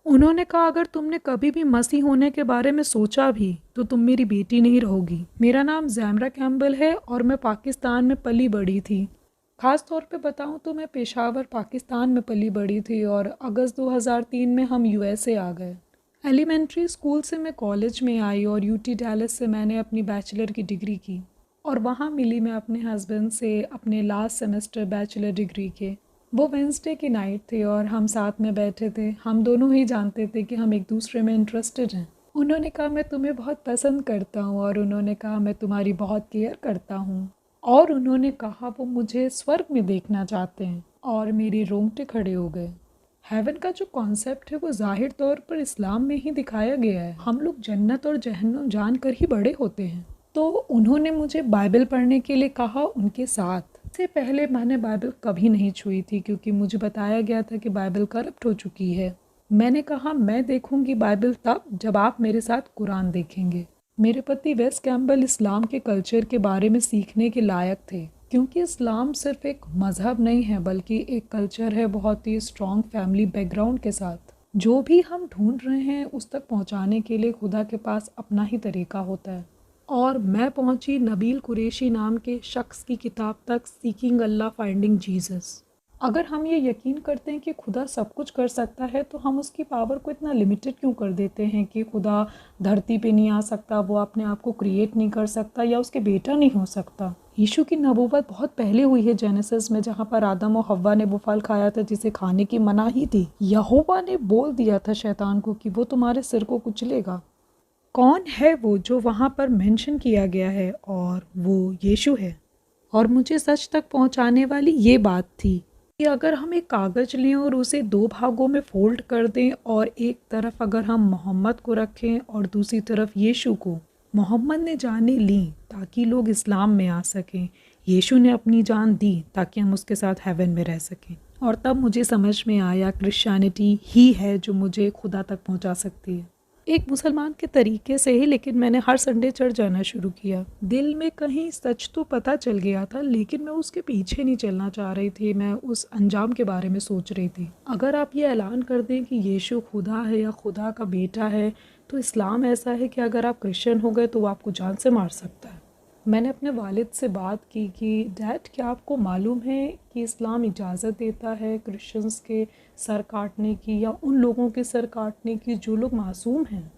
उन्होंने कहा, अगर तुमने कभी भी मसीह होने के बारे में सोचा भी तो तुम मेरी बेटी नहीं रहोगी। मेरा नाम जैमरा कैम्बल है और मैं पाकिस्तान में पली बड़ी थी। ख़ास तौर पे बताऊं तो मैं पेशावर पाकिस्तान में पली बड़ी थी और अगस्त 2003 में हम यूएसए आ गए। एलिमेंट्री स्कूल से मैं कॉलेज में आई और यूटी डैलस से मैंने अपनी बैचलर की डिग्री की और वहाँ मिली मैं अपने हस्बैंड से अपने लास्ट सेमेस्टर बैचलर डिग्री के। वो वेंसडे की नाइट थी और हम साथ में बैठे थे। हम दोनों ही जानते थे कि हम एक दूसरे में इंटरेस्टेड हैं। उन्होंने कहा, मैं तुम्हें बहुत पसंद करता हूँ, और उन्होंने कहा, मैं तुम्हारी बहुत केयर करता हूँ, और उन्होंने कहा वो मुझे स्वर्ग में देखना चाहते हैं, और मेरे रोंगटे खड़े हो गए। हेवन का जो कॉन्सेप्ट है वो जाहिर तौर पर इस्लाम में ही दिखाया गया है। हम लोग जन्नत और जहन्नम जान कर ही बड़े होते हैं। तो उन्होंने मुझे बाइबल पढ़ने के लिए कहा उनके साथ। इससे पहले मैंने बाइबल कभी नहीं छुई थी क्योंकि मुझे बताया गया था कि बाइबल करप्ट हो चुकी है। मैंने कहा, मैं देखूंगी बाइबल तब जब आप मेरे साथ कुरान देखेंगे। मेरे पति वेस कैम्बल इस्लाम के कल्चर के बारे में सीखने के लायक थे क्योंकि इस्लाम सिर्फ एक मज़हब नहीं है बल्कि एक कल्चर है बहुत ही स्ट्रॉन्ग फैमिली बैकग्राउंड के साथ। जो भी हम ढूंढ रहे हैं उस तक पहुंचाने के लिए खुदा के पास अपना ही तरीका होता है। और मैं पहुंची नबील कुरैशी नाम के शख्स की किताब तक, सीकिंग अल्लाह फाइंडिंग जीसस। अगर हम ये यकीन करते हैं कि खुदा सब कुछ कर सकता है तो हम उसकी पावर को इतना लिमिटेड क्यों कर देते हैं कि खुदा धरती पे नहीं आ सकता, वो अपने आप को क्रिएट नहीं कर सकता, या उसके बेटा नहीं हो सकता। यीशु की नबूवत बहुत पहले हुई है जेनेसिस में, जहाँ पर आदम और हव्वा ने वो फल खाया था जिसे खाने की मनाही थी। यहोवा ने बोल दिया था शैतान को कि वो तुम्हारे सिर को कुचलेगा। कौन है वो जो वहाँ पर मेंशन किया गया है? और वो यीशु है। और मुझे सच तक पहुँचाने वाली ये बात थी कि अगर हम एक कागज़ लें और उसे दो भागों में फोल्ड कर दें और एक तरफ अगर हम मोहम्मद को रखें और दूसरी तरफ यीशु को। मोहम्मद ने जानें ली ताकि लोग इस्लाम में आ सकें, यीशु ने अपनी जान दी ताकि हम उसके साथ हेवन में रह सकें। और तब मुझे समझ में आया क्रिश्चियनिटी ही है जो मुझे खुदा तक पहुंचा सकती है। एक मुसलमान के तरीके से ही, लेकिन मैंने हर संडे चर्च जाना शुरू किया। दिल में कहीं सच तो पता चल गया था लेकिन मैं उसके पीछे नहीं चलना चाह रही थी। मैं उस अंजाम के बारे में सोच रही थी। अगर आप ये ऐलान कर दें कि यीशु खुदा है या खुदा का बेटा है तो इस्लाम ऐसा है कि अगर आप क्रिश्चियन हो गए तो वो आपको जान से मार सकता है। मैंने अपने वालिद से बात की कि डैड, क्या आपको मालूम है कि इस्लाम इजाज़त देता है क्रिश्चियंस के सर काटने की या उन लोगों के सर काटने की जो लोग मासूम हैं?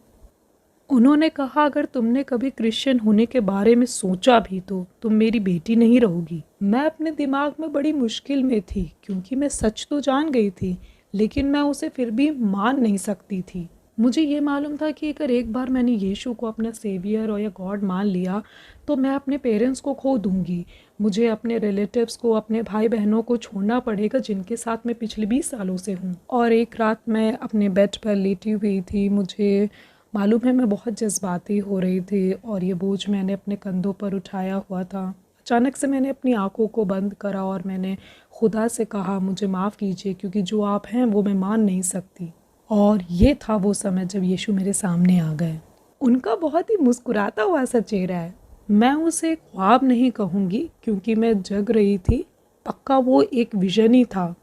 उन्होंने कहा, अगर तुमने कभी क्रिश्चियन होने के बारे में सोचा भी तो तुम मेरी बेटी नहीं रहोगी। मैं अपने दिमाग में बड़ी मुश्किल में थी क्योंकि मैं सच तो जान गई थी लेकिन मैं उसे फिर भी मान नहीं सकती थी। मुझे ये मालूम था कि अगर एक बार मैंने यीशु को अपना सेवियर और या गॉड मान लिया तो मैं अपने पेरेंट्स को खो दूंगी। मुझे अपने रिलेटिव्स को, अपने भाई बहनों को छोड़ना पड़ेगा जिनके साथ मैं पिछले 20 सालों से हूँ। और एक रात मैं अपने बेड पर लेटी हुई थी। मुझे मालूम है मैं बहुत जज्बाती हो रही थी और ये बोझ मैंने अपने कंधों पर उठाया हुआ था। अचानक से मैंने अपनी आंखों को बंद करा और मैंने खुदा से कहा, मुझे माफ़ कीजिए क्योंकि जो आप हैं वो मैं मान नहीं सकती। और ये था वो समय जब यीशु मेरे सामने आ गए। उनका बहुत ही मुस्कुराता हुआ सा चेहरा है। मैं उसे ख्वाब नहीं कहूँगी क्योंकि मैं जग रही थी, पक्का वो एक विजन ही था।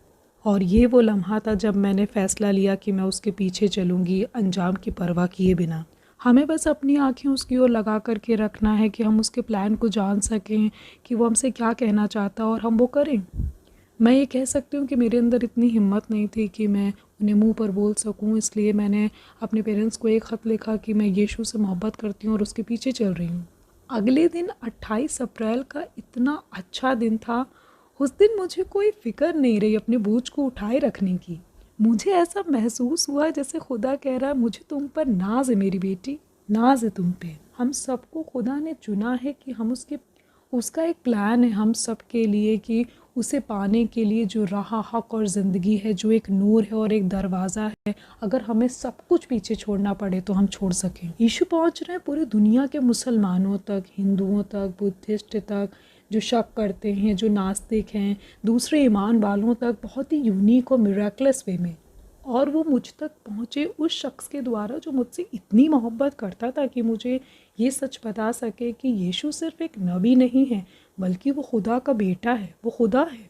और ये वो लम्हा था जब मैंने फ़ैसला लिया कि मैं उसके पीछे चलूँगी अंजाम की परवाह किए बिना। हमें बस अपनी आँखें उसकी ओर लगा कर के रखना है कि हम उसके प्लान को जान सकें कि वो हमसे क्या कहना चाहता है और हम वो करें। मैं ये कह सकती हूँ कि मेरे अंदर इतनी हिम्मत नहीं थी कि मैं उन्हें मुंह पर बोल सकूँ, इसलिए मैंने अपने पेरेंट्स को एक ख़त लिखा कि मैं यीशु से मोहब्बत करती हूँ और उसके पीछे चल रही हूँ। अगले दिन 28 अप्रैल का इतना अच्छा दिन था। उस दिन मुझे कोई फ़िक्र नहीं रही अपने बोझ को उठाए रखने की। मुझे ऐसा महसूस हुआ जैसे खुदा कह रहा है, मुझे तुम पर नाज है मेरी बेटी, नाज है तुम पे। हम सबको खुदा ने चुना है कि हम उसका एक प्लान है हम सब के लिए कि उसे पाने के लिए जो राह, हक और ज़िंदगी है, जो एक नूर है और एक दरवाज़ा है, अगर हमें सब कुछ पीछे छोड़ना पड़े तो हम छोड़ सकें। यीशु पहुंच रहे हैं पूरी दुनिया के मुसलमानों तक, हिंदुओं तक, बुद्धिस्ट तक, जो शक करते हैं, जो नास्तिक हैं, दूसरे ईमान वालों तक, बहुत ही यूनिक और मिरेकलस वे में। और वो मुझ तक पहुँचे उस शख्स के द्वारा जो मुझसे इतनी मोहब्बत करता था कि मुझे ये सच बता सके कि यीशु सिर्फ एक नबी नहीं है बल्कि वो खुदा का बेटा है, वो खुदा है।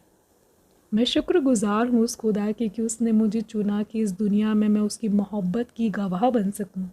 मैं शुक्रगुज़ार हूँ उस खुदा की कि उसने मुझे चुना कि इस दुनिया में मैं उसकी मोहब्बत की गवाह बन सकूँ।